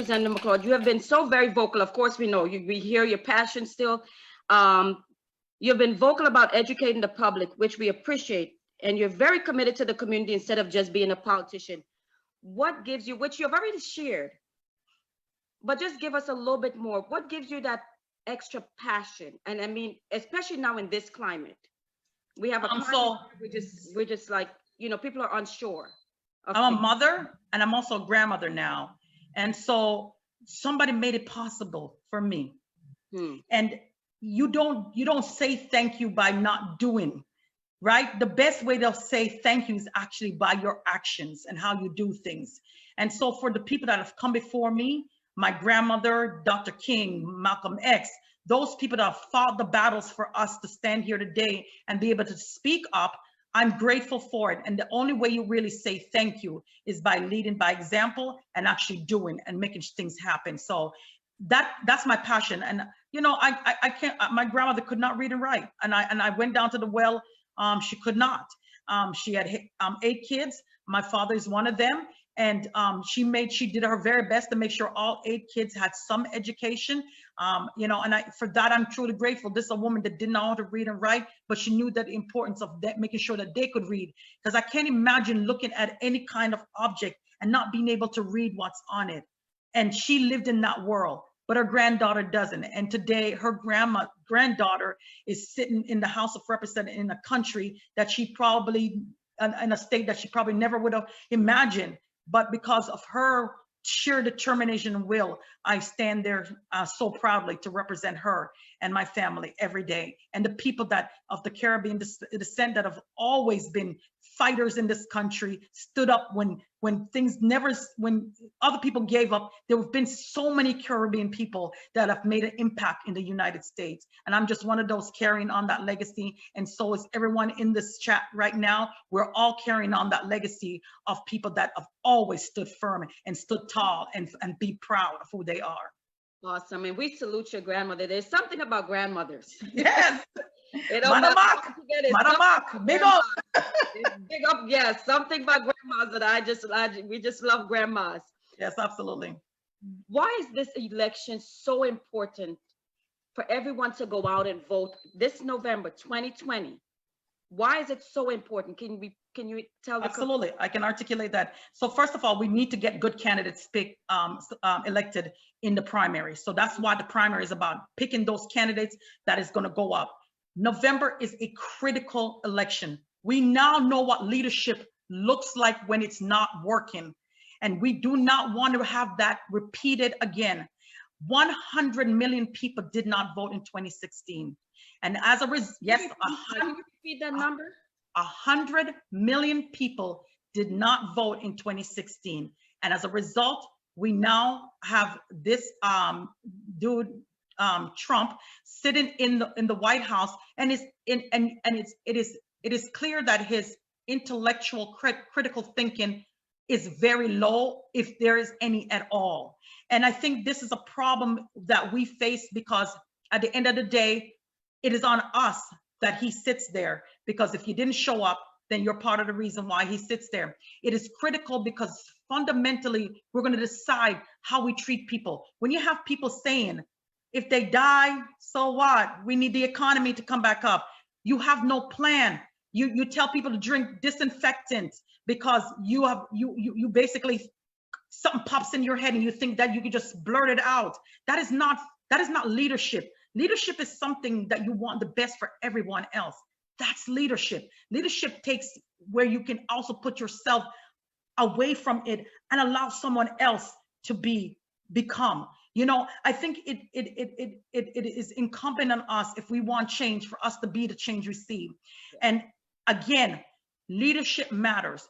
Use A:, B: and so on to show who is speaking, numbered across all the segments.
A: Representative McLeod. You have been so very vocal. Of course, we know you. We hear your passion still. You've been vocal about educating the public, which we appreciate, and you're very committed to the community instead of just being a politician. What gives you, which you've already shared, but just give us a little bit more. What gives you that extra passion? And I mean, especially now in this climate, we have a climate we're just like, you know, people are unsure.
B: I'm a mother and I'm also a grandmother now. And so somebody made it possible for me. And you don't say thank you by not doing, right? The best way to say thank you is actually by your actions and how you do things. And so for the people that have come before me, my grandmother, Dr. King, Malcolm X, those people that have fought the battles for us to stand here today and be able to speak up, I'm grateful for it. And the only way you really say thank you is by leading by example and actually doing and making things happen. So that's my passion. And you know, I can't, my grandmother could not read and write. And I went down to the well, she could not. She had 8 kids. My father is one of them. And she did her very best to make sure all 8 kids had some education. You know, and for that, I'm truly grateful. This is a woman that did not want to read and write, but she knew the importance of that, making sure that they could read. Because I can't imagine looking at any kind of object and not being able to read what's on it. And she lived in that world, but her granddaughter doesn't. And today her granddaughter is sitting in the House of Representatives in a country that she probably, in a state that she probably never would have imagined. But because of her sheer determination and will, I stand there so proudly to represent her and my family every day. And the people that of the Caribbean descent that have always been fighters in this country, stood up when other people gave up. There have been so many Caribbean people that have made an impact in the United States. And I'm just one of those carrying on that legacy. And so is everyone in this chat right now. We're all carrying on that legacy of people that have always stood firm and stood tall and be proud of who they are.
A: Awesome. And we salute your grandmother. There's something about grandmothers.
B: Yes.
A: Madamak,
B: big up.
A: Big up, yes. Something about grandmas that we just love grandmas.
B: Yes, absolutely.
A: Why is this election so important for everyone to go out and vote this November 2020? Why is it so important? Can you tell?
B: Absolutely, I can articulate that. So first of all, we need to get good candidates elected in the primary. So that's why the primary is about picking those candidates that is going to go up. November is a critical election. We now know what leadership looks like when it's not working. And we do not want to have that repeated again. 100 million people did not vote in 2016. And as a result, yes,
A: can you repeat that number?
B: 100 million people did not vote in 2016. And as a result, we now have this dude, Trump, sitting in the White House, and it is clear that his intellectual critical thinking is very low, if there is any at all. And I think this is a problem that we face, because at the end of the day, it is on us that he sits there, because if you didn't show up, then you're part of the reason why he sits there. It is critical because fundamentally, we're going to decide how we treat people. When you have people saying, if they die, so what? We need the economy to come back up. You have no plan. You tell people to drink disinfectant because you basically, something pops in your head and you think that you can just blurt it out. That is not leadership. Leadership is something that you want the best for everyone else. That's leadership. Leadership takes where you can also put yourself away from it and allow someone else to become. You know, I think it is incumbent on us, if we want change, for us to be the change we see. And again, leadership matters.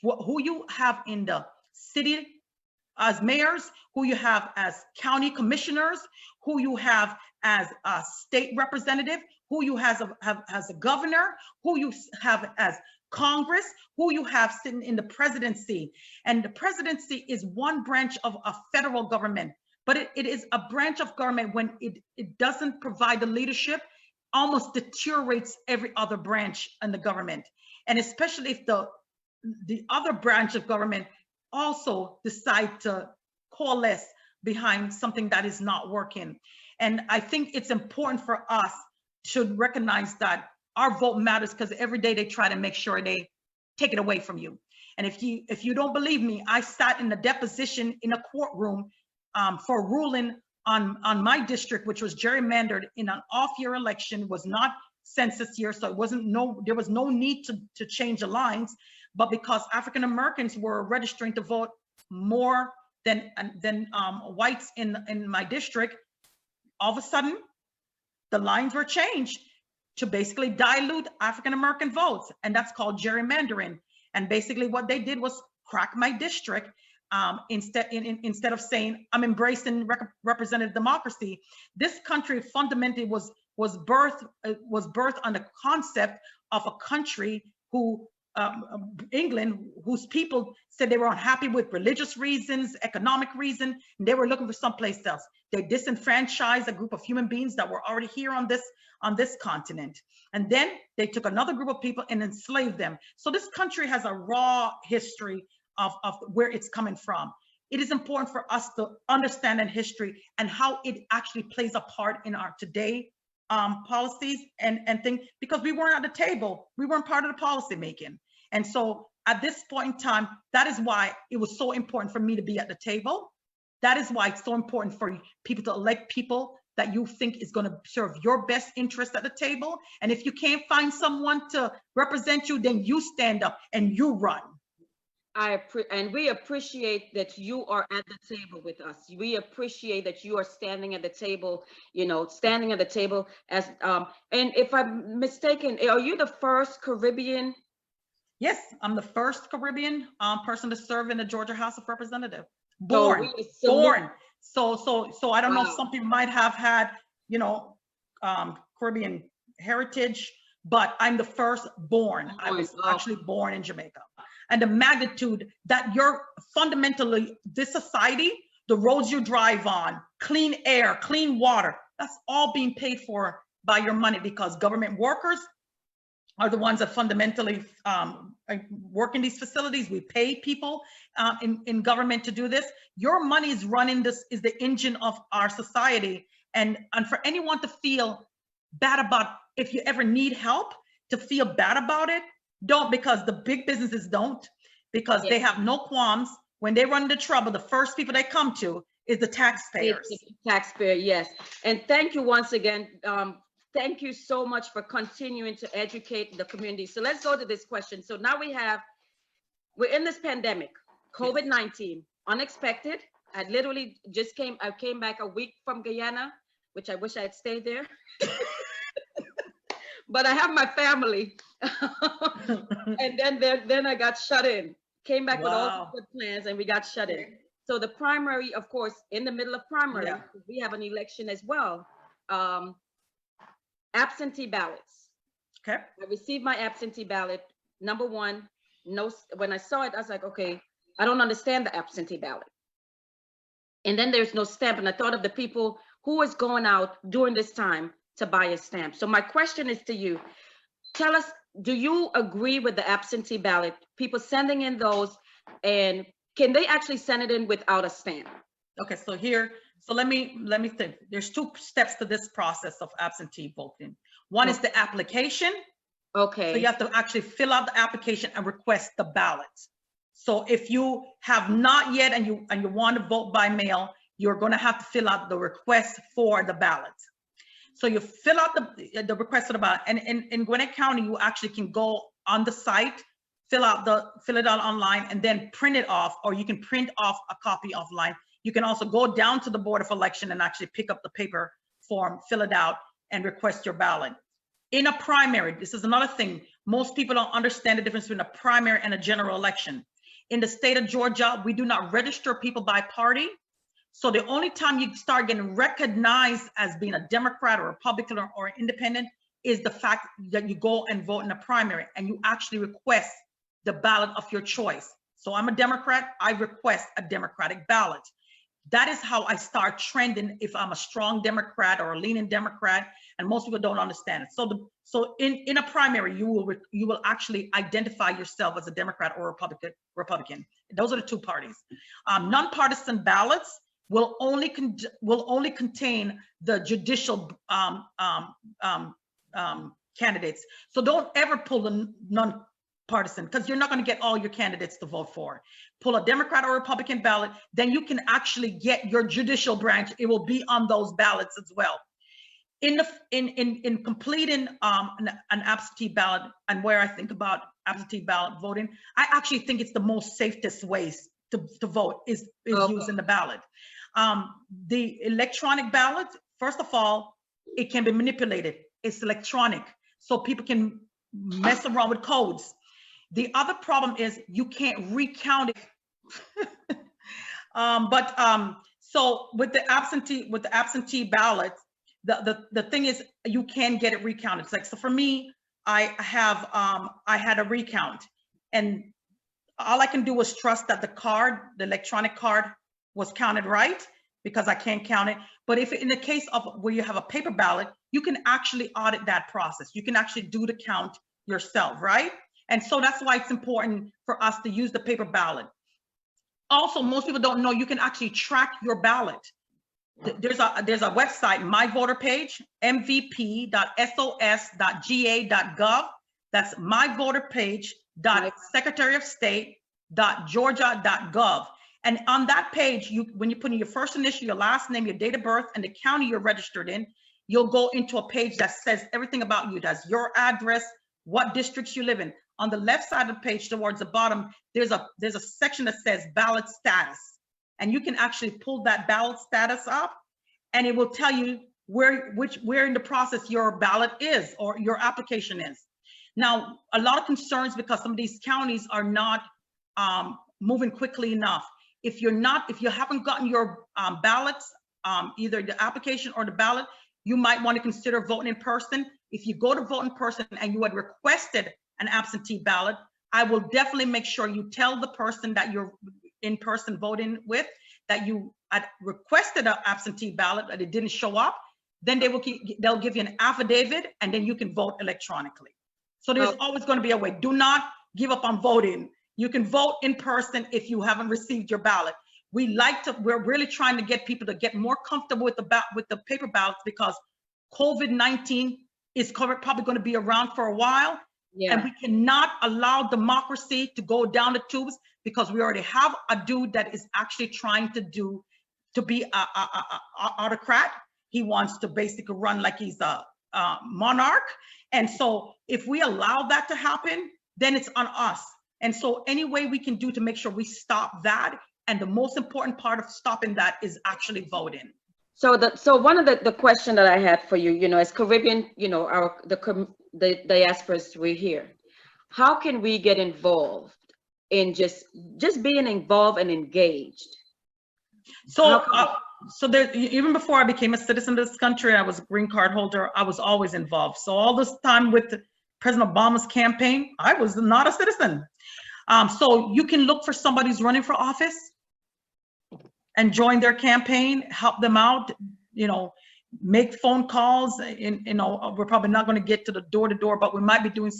B: Who you have in the city as mayors, who you have as county commissioners, who you have as a state representative, who you have as a governor, who you have as Congress, who you have sitting in the presidency. And the presidency is one branch of a federal government, but it is a branch of government when it doesn't provide the leadership, almost deteriorates every other branch in the government. And especially if the other branch of government also decide to coalesce behind something that is not working. And I think it's important for us to recognize that our vote matters, because every day they try to make sure they take it away from you. And if you don't believe me, I sat in the deposition in a courtroom for ruling on my district, which was gerrymandered in an off-year election, was not census year, so there was no need to change the lines. But because African Americans were registering to vote more than whites in my district, all of a sudden the lines were changed to basically dilute African American votes, and that's called gerrymandering. And basically what they did was crack my district. Instead of saying I'm embracing representative democracy. This country fundamentally was birthed on the concept of a country who England, whose people said they were unhappy with religious reasons, economic reason, and they were looking for someplace else. They disenfranchised a group of human beings that were already here on this continent, and then they took another group of people and enslaved them. So this country has a raw history of where it's coming from. It is important for us to understand in history and how it actually plays a part in our today policies and things, because we weren't at the table. We weren't part of the policy making. And so at this point in time, that is why it was so important for me to be at the table. That is why it's so important for people to elect people that you think is going to serve your best interest at the table. And if you can't find someone to represent you, then you stand up and you run.
A: And we appreciate that you are at the table with us. We appreciate that you are standing at the table, standing at the table as, and if I'm mistaken, are you the first Caribbean?
B: Yes, I'm the first Caribbean person to serve in the Georgia House of Representatives. Born. So I don't know, some people might have had, Caribbean heritage, but I'm the first born. I was actually born in Jamaica. And the magnitude that you're fundamentally, this society, the roads you drive on, clean air, clean water, that's all being paid for by your money, because government workers are the ones that fundamentally work in these facilities. We pay people in government to do this. Your money is running this, is the engine of our society. And for anyone to feel bad about, if you ever need help, to feel bad about it, don't, because the big businesses don't, because they have no qualms. When they run into trouble, the first people they come to is the taxpayers.
A: Taxpayer, yes. And thank you once again. Thank you so much for continuing to educate the community. So let's go to this question. So now we're in this pandemic, COVID-19, unexpected. I literally I came back a week from Guyana, which I wish I had stayed there. But I have my family. And then I got shut in. Came back with all the good plans, and we got shut in. So the primary, of course, in the middle of primary, we have an election as well. Absentee ballots.
B: Okay.
A: I received my absentee ballot. Number one, when I saw it, I was like, okay, I don't understand the absentee ballot. And then there's no stamp. And I thought of the people who is going out during this time to buy a stamp. So my question is to you, tell us, do you agree with the absentee ballot, people sending in those, and can they actually send it in without a stamp?
B: Okay, so let me think. There's two steps to this process of absentee voting. One is the application.
A: Okay.
B: So you have to actually fill out the application and request the ballot. So if you have not yet and you want to vote by mail, you're going to have to fill out the request for the ballot. So you fill out the request for the ballot, and in Gwinnett County, you actually can go on the site, fill it out online, and then print it off, or you can print off a copy offline. You can also go down to the Board of Election and actually pick up the paper form, fill it out, and request your ballot. In a primary, this is another thing, most people don't understand the difference between a primary and a general election. In the state of Georgia, we do not register people by party. So the only time you start getting recognized as being a Democrat or Republican or independent is the fact that you go and vote in a primary and you actually request the ballot of your choice. So I'm a Democrat, I request a Democratic ballot. That is how I start trending if I'm a strong Democrat or a leaning Democrat, and most people don't understand it. So in a primary, you will actually identify yourself as a Democrat or Republican. Those are the two parties. Nonpartisan ballots, will only contain the judicial candidates. So don't ever pull the non-partisan, because you're not going to get all your candidates to vote for. Pull a Democrat or Republican ballot, then you can actually get your judicial branch. It will be on those ballots as well. In completing an absentee ballot, and where I think about absentee ballot voting, I actually think it's the most safest ways to vote is using the ballot. The electronic ballot, first of all, it can be manipulated. It's electronic, so people can mess around with codes. The other problem is you can't recount it. So with the absentee ballot, the thing is you can get it recounted. It's like, so for me, I had a recount, and all I can do was trust that the electronic card was counted right, because I can't count it. But if in the case of where you have a paper ballot, you can actually audit that process. You can actually do the count yourself, right? And so that's why it's important for us to use the paper ballot. Also, most people don't know you can actually track your ballot. There's a website, My Voter Page, mvp.sos.ga.gov. That's myvoterpage.secretaryofstate.georgia.gov. And on that page, when you put in your first initial, your last name, your date of birth, and the county you're registered in, you'll go into a page that says everything about you. That's your address, what districts you live in. On the left side of the page towards the bottom, there's a section that says ballot status. And you can actually pull that ballot status up, and it will tell you where in the process your ballot is or your application is. Now, a lot of concerns because some of these counties are not moving quickly enough. If you haven't gotten your ballots, either the application or the ballot, you might want to consider voting in person. If you go to vote in person and you had requested an absentee ballot, I will definitely make sure you tell the person that you're in person voting with that you had requested an absentee ballot, that it didn't show up. Then they'll give you an affidavit, and then you can vote electronically. So there's always going to be a way. Do not give up on voting. You can vote in person if you haven't received your ballot. We're really trying to get people to get more comfortable with the paper ballots, because COVID-19 is probably going to be around for a while. Yeah. And we cannot allow democracy to go down the tubes, because we already have a dude that is actually trying to be a autocrat. He wants to basically run like he's a monarch. And so if we allow that to happen, then it's on us. And so any way we can do to make sure we stop that, and the most important part of stopping that is actually voting.
A: So one of the question that I had for you, as Caribbean, the diasporas we're here, how can we get involved in just being involved and engaged?
B: So there, even before I became a citizen of this country, I was a green card holder. I was always involved. So all this time with President Obama's campaign, I was not a citizen. So you can look for somebody who's running for office and join their campaign, help them out, make phone calls. We're probably not going to get to the door to door, but we might be able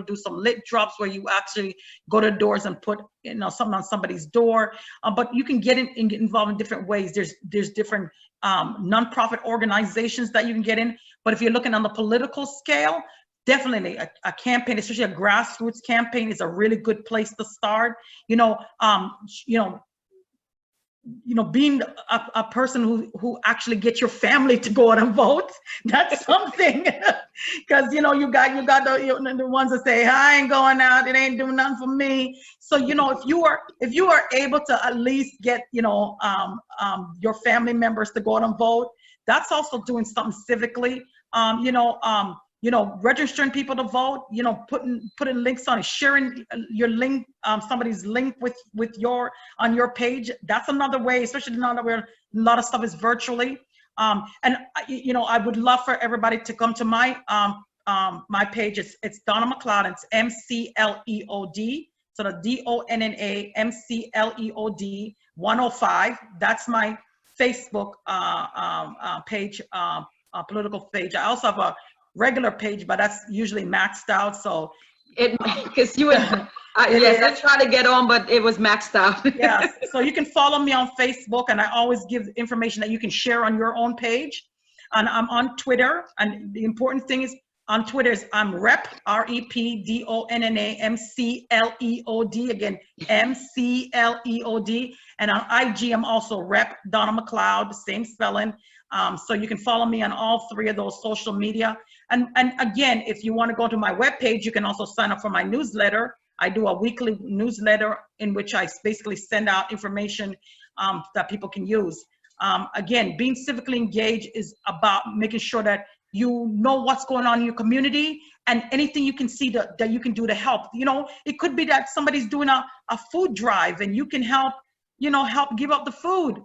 B: to do some lit drops where you actually go to doors and put something on somebody's door. But you can get involved in different ways. There's different nonprofit organizations that you can get in. But if you're looking on the political scale, definitely a campaign, especially a grassroots campaign, is a really good place to start. Being a person who actually gets your family to go out and vote, that's something. Because you got the ones that say, I ain't going out, it ain't doing nothing for me. So if you are able to at least get your family members to go out and vote, that's also doing something civically. Registering people to vote, putting links on it, sharing your link, somebody's link on your page. That's another way, especially now where a lot of stuff is virtually. I would love for everybody to come to my page. It's Donna Mcleod. It's MCLEOD. So the DONNA MCLEOD 105. That's my Facebook page, political page. I also have a regular page, but that's usually maxed out. So
A: Because you would, yes, I tried to get on, but it was maxed out.
B: Yes. So you can follow me on Facebook, and I always give information that you can share on your own page. And I'm on Twitter. And the important thing is on Twitter is I'm Rep, REPDONNA MCLEOD. Again, MCLEOD. And on IG, I'm also Rep Donna Mcleod, same spelling. So you can follow me on all three of those social media. And again, if you want to go to my webpage, you can also sign up for my newsletter. I do a weekly newsletter in which I basically send out information that people can use. Again, being civically engaged is about making sure that you know what's going on in your community and anything you can see that you can do to help. You know, it could be that somebody's doing a food drive and you can help, you know, help give up the food.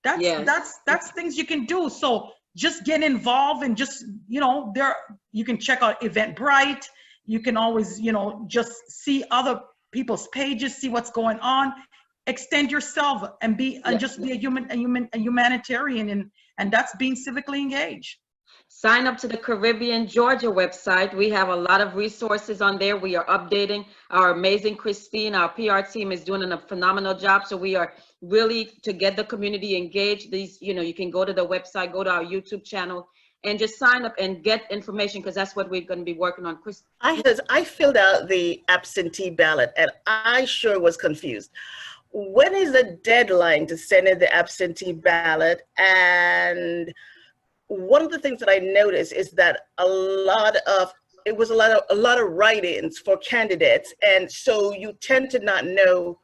B: That's things you can do. So just get involved and just, you know, you can check out Eventbrite. You can always, you know, just see other people's pages, see what's going on, extend yourself and just be a humanitarian, and that's being civically engaged.
A: Sign up to the Caribbean Georgia website. We have a lot of resources on there. We are updating. Our amazing Christine, our PR team, is doing a phenomenal job. So we are really to get the community engaged. These, you know, you can go to the website, go to our YouTube channel, and just sign up and get information, because that's what we're going to be working on. Chris,
C: I filled out the absentee ballot and I sure was confused. When is the deadline to send in the absentee ballot? And one of the things that I noticed is that a lot of write-ins for candidates, and so you tend to not know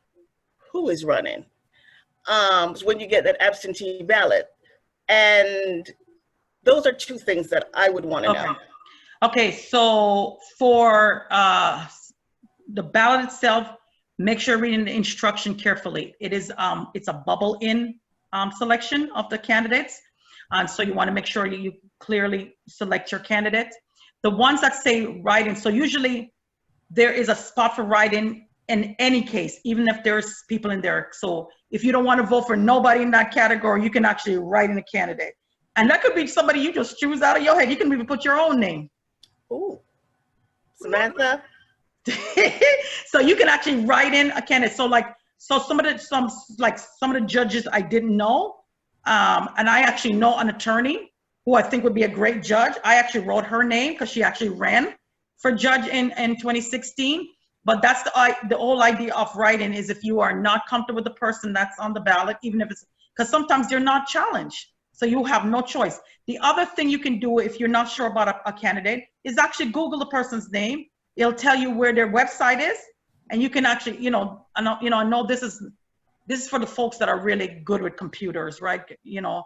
C: who is running when you get that absentee ballot. And those are two things that I would want to know.
B: Okay, so for the ballot itself, make sure you're reading the instruction carefully. It's a bubble-in selection of the candidates. So you want to make sure you clearly select your candidate. The ones that say write-in, so usually there is a spot for write-in in any case, even if there's people in there. So if you don't want to vote for nobody in that category, you can actually write in a candidate. And that could be somebody you just choose out of your head. You can even put your own name.
C: Ooh, Samantha.
B: So you can actually write in a candidate. So some of the judges I didn't know. And I actually know an attorney who I think would be a great judge. I actually wrote her name because she actually ran for judge in 2016. But that's the whole idea of writing is if you are not comfortable with the person that's on the ballot, even if it's, because sometimes they're not challenged. So you have no choice. The other thing you can do if you're not sure about a candidate is actually Google the person's name. It'll tell you where their website is. And you can actually, I know this is for the folks that are really good with computers, right? You know,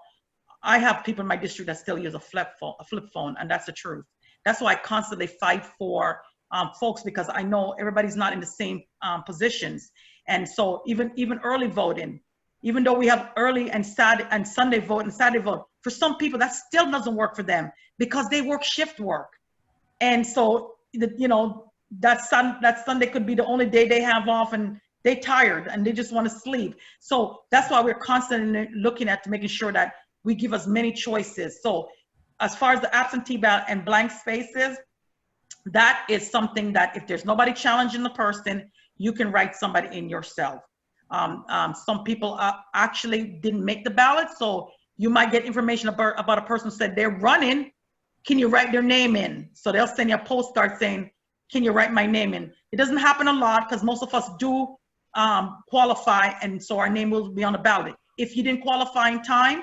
B: I have people in my district that still use a flip phone, and that's the truth. That's why I constantly fight for folks, because I know everybody's not in the same positions. And so even early voting, even though we have early and Sunday vote and Saturday vote, for some people that still doesn't work for them because they work shift work. And so, that Sunday could be the only day they have off, and they're tired and they just want to sleep. So that's why we're constantly looking at making sure that we give as many choices. So as far as the absentee ballot and blank spaces, that is something that if there's nobody challenging the person, you can write somebody in yourself. Some people actually didn't make the ballot, so you might get information about a person who said they're running. Can you write their name in? So they'll send you a postcard saying, can you write my name in? It doesn't happen a lot because most of us do qualify, and so our name will be on the ballot. If you didn't qualify in time,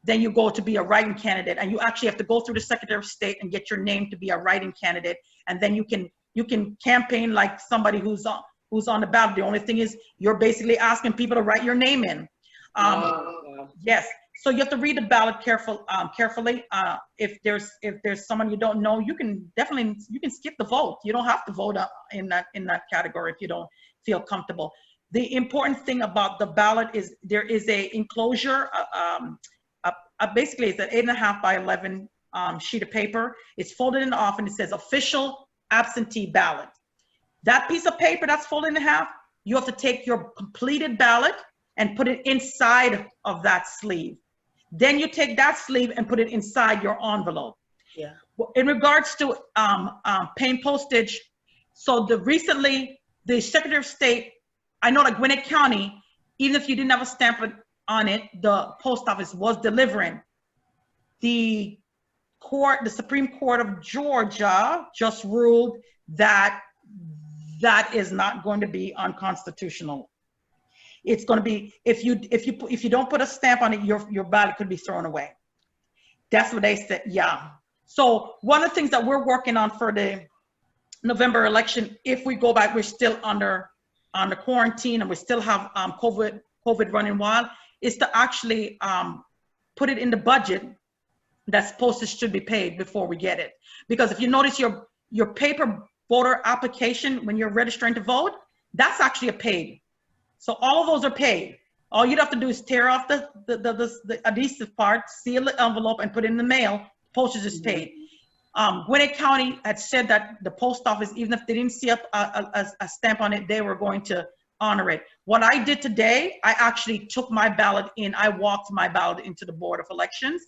B: then you go to be a write-in candidate, and you actually have to go through the Secretary of State and get your name to be a write-in candidate, and then you can campaign like somebody who's on the ballot. The only thing is you're basically asking people to write your name in. Yes, so you have to read the ballot carefully. If there's someone you don't know, you can skip the vote. You don't have to vote in that category if you don't feel comfortable. The important thing about the ballot is there is a enclosure. Basically, it's an 8.5 by 11 sheet of paper. It's folded in half, and it says official absentee ballot. That piece of paper that's folded in half, you have to take your completed ballot and put it inside of that sleeve. Then you take that sleeve and put it inside your envelope.
C: Yeah.
B: In regards to paying postage, So recently, the Secretary of State, I know like Gwinnett County, even if you didn't have a stamp on it, the post office was delivering. The Supreme Court of Georgia just ruled that that is not going to be unconstitutional. It's going to be, if you don't put a stamp on it, your ballot could be thrown away. That's what they said. Yeah. So one of the things that we're working on for the November election, if we go back, we're still under quarantine and we still have COVID running wild, is to actually put it in the budget that postage should be paid before we get it. Because if you notice your paper voter application when you're registering to vote, that's actually a paid. So all of those are paid. All you'd have to do is tear off the adhesive part, seal the envelope, and put it in the mail. Postage is paid. Gwinnett County had said that the post office, even if they didn't see a stamp on it, they were going to honor it. What I did today, I actually took my ballot in. I walked my ballot into the Board of Elections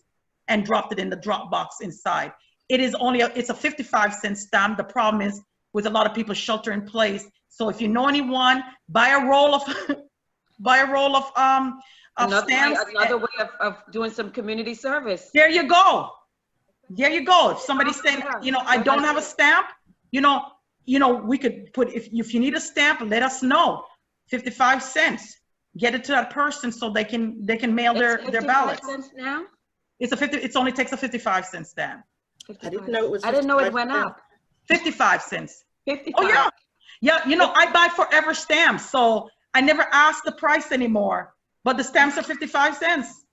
B: and dropped it in the drop box inside. It's a 55-cent stamp. The problem is with a lot of people shelter in place. So if you know anyone, buy a roll of stamps.
A: Another way of doing some community service.
B: There you go. There you go. If somebody's saying, I don't have a stamp, we could put, if you need a stamp, let us know. 55 cents. Get it to that person so they can mail their ballot.
A: Now?
B: It only takes a 55-cent stamp.
A: 55.
C: I didn't know it was.
A: I didn't know it went up.
B: 55 cents.
A: 55.
B: Oh yeah. Yeah, I buy Forever stamps, so I never ask the price anymore. But the stamps are 55 cents.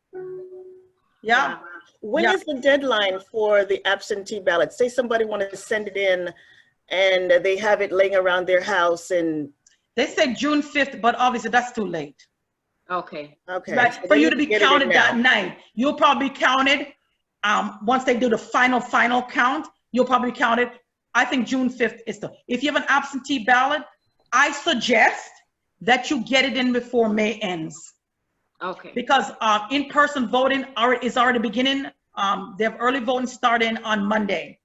B: Yeah.
C: Wow. When is the deadline for the absentee ballot? Say somebody wanted to send it in and they have it laying around their house and.
B: They said June 5th, but obviously that's too late.
A: Okay.
C: Okay.
B: Right.
C: So
B: For you to
C: they
B: be
C: get it in
B: counted
C: now.
B: that night. You'll probably be counted, once they do the final count, you'll probably be counted. I think June 5th is if you have an absentee ballot, I suggest that you get it in before May ends.
A: Okay.
B: Because in-person voting is already beginning. They have early voting starting on Monday.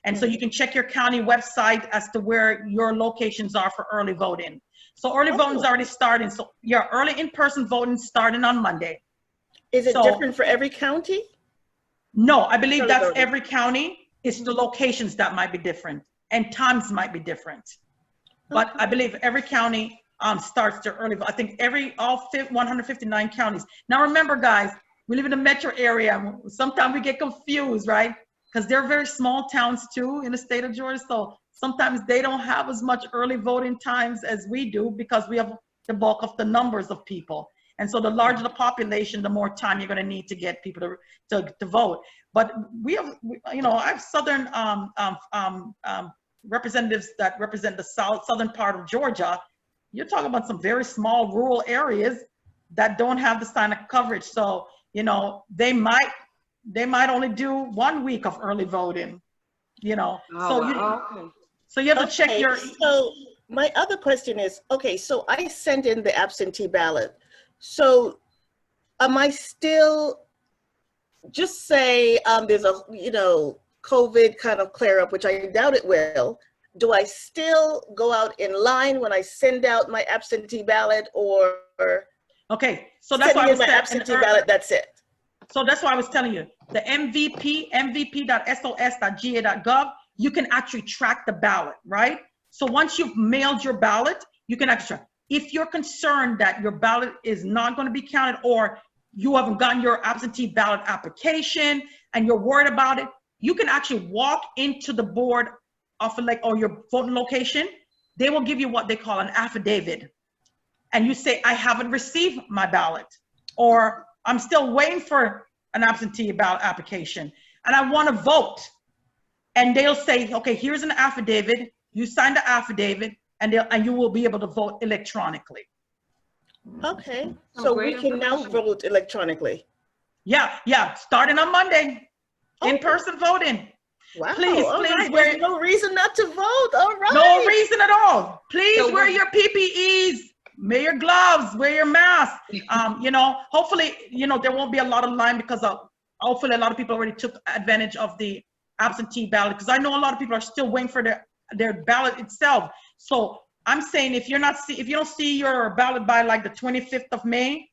B: And so you can check your county website as to where your locations are for early voting. So early voting is already starting. So yeah, early in-person voting starting on Monday.
C: Is it different for every county?
B: No, I believe
C: Early
B: that's
C: voting.
B: every county. It's the locations that might be different and times might be different. But I believe every county starts their early vote. I think all 159 counties. Now remember, guys, we live in a metro area. Sometimes we get confused, right? Because they're very small towns too in the state of Georgia. So sometimes they don't have as much early voting times as we do because we have the bulk of the numbers of people. And so the larger the population, the more time you're going to need to get people to vote. But I have Southern representatives that represent the southern part of Georgia. You're talking about some very small rural areas that don't have the kind of coverage. So, they might only do 1 week of early voting, So you have to check your.
C: So my other question is, so I sent in the absentee ballot. So am I still, just say there's a, COVID kind of flare up, which I doubt it will. Do I still go out in line when I send out my absentee ballot, or
B: Okay, so that's why I was
C: my absentee ballot, that's it?
B: So that's why I was telling you, the mvp.sos.ga.gov, you can actually track the ballot, right? So once you've mailed your ballot, you can actually, if you're concerned that your ballot is not going to be counted, or you haven't gotten your absentee ballot application and you're worried about it, you can actually walk into the board of or your voting location. They will give you what they call an affidavit. And you say, I haven't received my ballot, or I'm still waiting for an absentee ballot application and I want to vote. And they'll say, okay, here's an affidavit. You sign the affidavit and you will be able to vote electronically.
C: Okay, so we can now vote electronically.
B: Yeah, starting on Monday, in-person voting.
C: Wow,
B: Please,
C: right. There's no reason not to vote, all right.
B: No reason at all. Please wear your PPEs, wear your gloves, wear your mask. Hopefully, there won't be a lot of line because hopefully a lot of people already took advantage of the absentee ballot, because I know a lot of people are still waiting for their their ballot itself. So I'm saying if you don't see your ballot by like the 25th of May,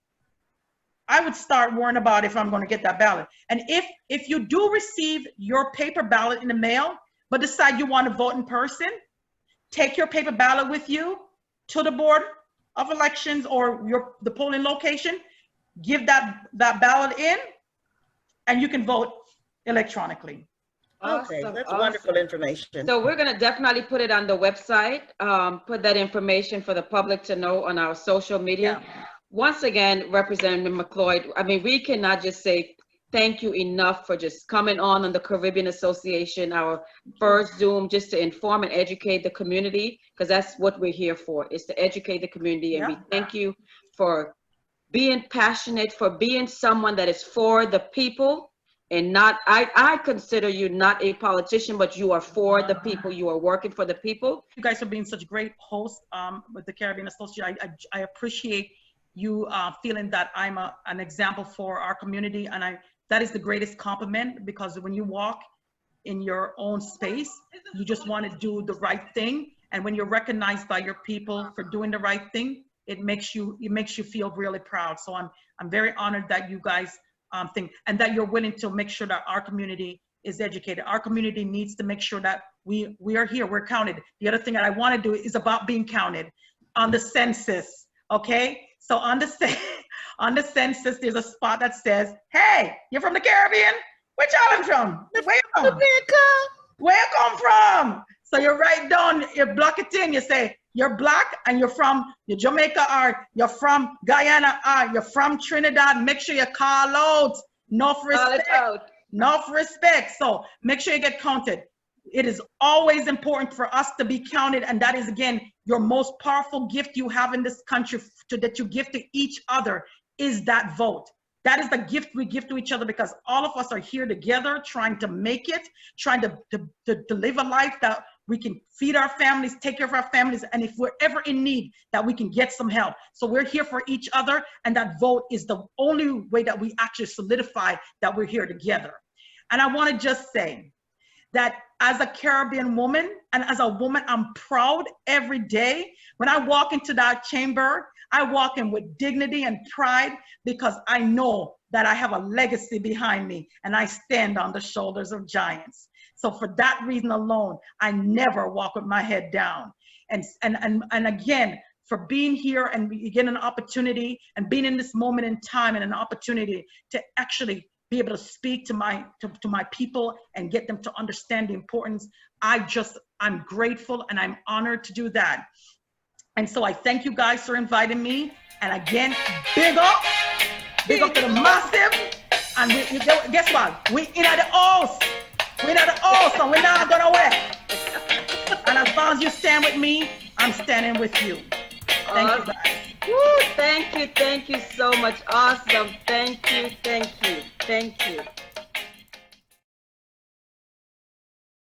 B: I would start worrying about if I'm going to get that ballot. And if you do receive your paper ballot in the mail, but decide you want to vote in person, take your paper ballot with you to the Board of Elections or the polling location, give that ballot in, and you can vote electronically.
C: Okay,
A: Awesome,
C: that's
A: awesome.
C: wonderful information.
A: So we're going to definitely put it on the website, put that information for the public to know on our social media.
B: Yeah.
A: Once again, Representative Mcleod, I mean, we cannot just say thank you enough for just coming on the Caribbean Association, our first Zoom, just to inform and educate the community, because that's what we're here for, is to educate the community. And we thank you for being passionate, for being someone that is for the people. And not, I consider you not a politician, but you are for the people. You are working for the people.
B: You guys are being such great hosts with the Caribbean Association. I appreciate you feeling that I'm an example for our community. And that is the greatest compliment, because when you walk in your own space, you just want to do the right thing. And when you're recognized by your people for doing the right thing, it makes you feel really proud. So I'm very honored that you guys think, and that you're willing to make sure that our community is educated. Our community needs to make sure that we are here, we're counted. The other thing that I want to do is about being counted on the census. Okay, so on the census, there's a spot that says, "Hey, you're from the Caribbean? Where y'all from? Where you from? Where you come from?" So you write down, you block it in, you say you're Black and you're Jamaica, or you're from Guyana, or you're from Trinidad. Make sure you call out. Enough respect. So make sure you get counted. It is always important for us to be counted, and that is, again, your most powerful gift you have in this country that you give to each other is that vote. That is the gift we give to each other, because all of us are here together trying to make it, trying to live a life that we can feed our families, take care of our families, and if we're ever in need, that we can get some help. So we're here for each other, and that vote is the only way that we actually solidify that we're here together. And I want to just say that as a Caribbean woman, and as a woman, I'm proud every day. When I walk into that chamber, I walk in with dignity and pride, because I know that I have a legacy behind me, and I stand on the shoulders of giants. So for that reason alone, I never walk with my head down. And again, for being here and getting an opportunity and being in this moment in time and an opportunity to actually be able to speak to my people and get them to understand the importance, I'm grateful and I'm honored to do that. And so I thank you guys for inviting me. And again, big up to the massive. And guess what? We in at the house. We're not the house, so we're not going away. And as long as you stand with me, I'm standing with you. Thank you, guys.
A: Woo, thank you so much. Awesome. Thank you.